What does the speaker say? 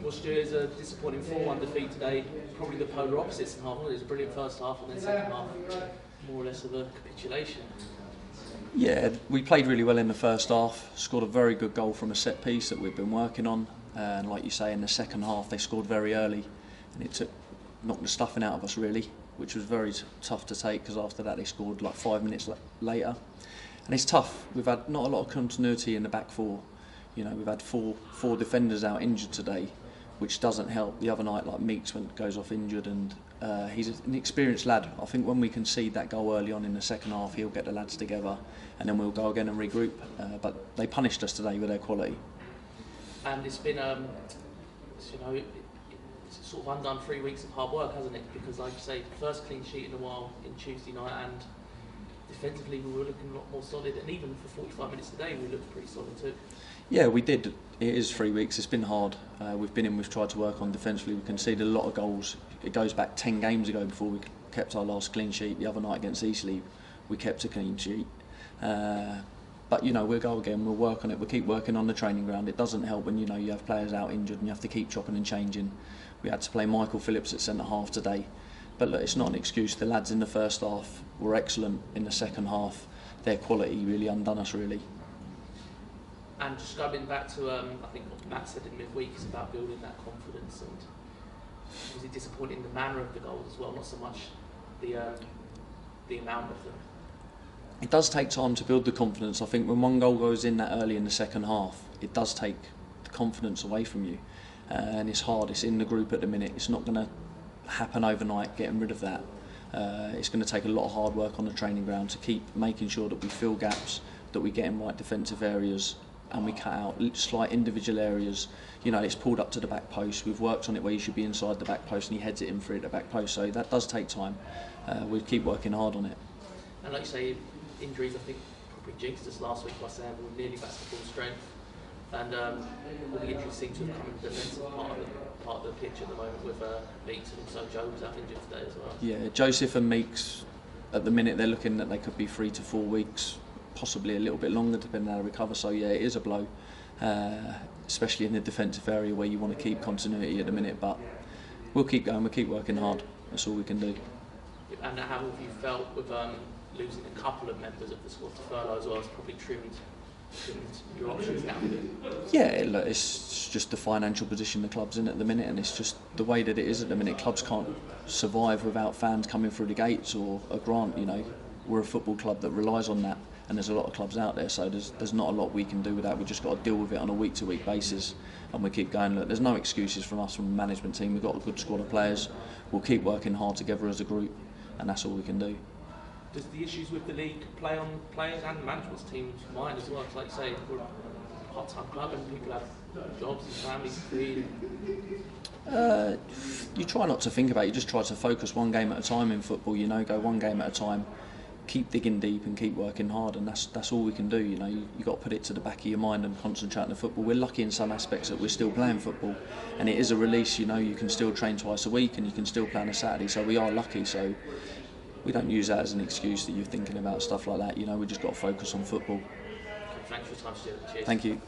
Well, Stuart, is a disappointing 4-1 defeat today. Probably the polar opposites in half. It was a brilliant first half, and then second half, more or less of a capitulation. Yeah, we played really well in the first half. Scored a very good goal from a set piece that we've been working on. And like you say, in the second half, they scored very early, and it knocked the stuffing out of us really, which was very tough to take, because after that they scored like 5 minutes later. And it's tough. We've had not a lot of continuity in the back four. You know, we've had four defenders out injured today, which doesn't help. The other night, like Meeks goes off injured, and he's an experienced lad. I think when we concede that goal early on in the second half, he'll get the lads together, and then we'll go again and regroup. But they punished us today with their quality. And it's been, it's sort of undone 3 weeks of hard work, hasn't it? Because, like you say, first clean sheet in a while in Tuesday night, and defensively we were looking a lot more solid, and even for 45 minutes today we looked pretty solid too. Yeah, we did. It is 3 weeks. It's been hard. We've tried to work on defensively. We conceded a lot of goals. It goes back 10 games ago before we kept our last clean sheet. The other night against Eastleigh, we kept a clean sheet. But you know, we'll go again. We'll work on it. We'll keep working on the training ground. It doesn't help when you have players out injured and you have to keep chopping and changing. We had to play Michael Phillips at centre half today, but look, it's not an excuse. The lads in the first half were excellent. In the second half, their quality really undone us really. And just going back to, I think what Matt said in midweek, is about building that confidence, and was it disappointing the manner of the goals as well, not so much the amount of them? It does take time to build the confidence. I think when one goal goes in that early in the second half, it does take the confidence away from you, and it's hard. It's in the group at the minute. It's not going to happen overnight, getting rid of that. It's going to take a lot of hard work on the training ground to keep making sure that we fill gaps, that we get in right defensive areas, and we cut out slight individual areas. You know, it's pulled up to the back post. We've worked on it where you should be inside the back post, and he heads it in through the back post. So that does take time. We keep working hard on it. And like you say, injuries I think probably jinxed us last week by saying we were nearly back to full strength. And all the injuries seem to have come in the defensive part of the pitch at the moment, with Meeks, and also Joe was out injured today as well. Yeah, Joseph and Meeks, at the minute they're looking that they could be 3 to 4 weeks, possibly a little bit longer depending on how they recover. So yeah, it is a blow, especially in the defensive area where you want to keep continuity at the minute. But we'll keep going, we'll keep working hard. That's all we can do. And how have you felt with losing a couple of members of the squad to furlough as well? It's probably trimmed your options down a bit. Yeah, look, it's just the financial position the club's in at the minute, and it's just the way that it is at the minute. Clubs can't survive without fans coming through the gates or a grant. You know, we're a football club that relies on that, and there's a lot of clubs out there, so there's not a lot we can do with that. We just got to deal with it on a week-to-week basis, and we keep going. Look, there's no excuses from us, from the management team. We've got a good squad of players. We'll keep working hard together as a group, and that's all we can do. Does the issues with the league play on players and management's team's mind as well? Because, like you say, we're a part-time club and people have jobs and families to feed. You try not to think about it. You just try to focus one game at a time in football. You know, go one game at a time. Keep digging deep and keep working hard, and that's all we can do. You know, you got to put it to the back of your mind and concentrate on the football. We're lucky in some aspects that we're still playing football, and it is a release. You know, you can still train twice a week and you can still play on a Saturday. So we are lucky. So we don't use that as an excuse that you're thinking about stuff like that. You know, we just got to focus on football. Thanks for your time, Stuart. Cheers. Thank you.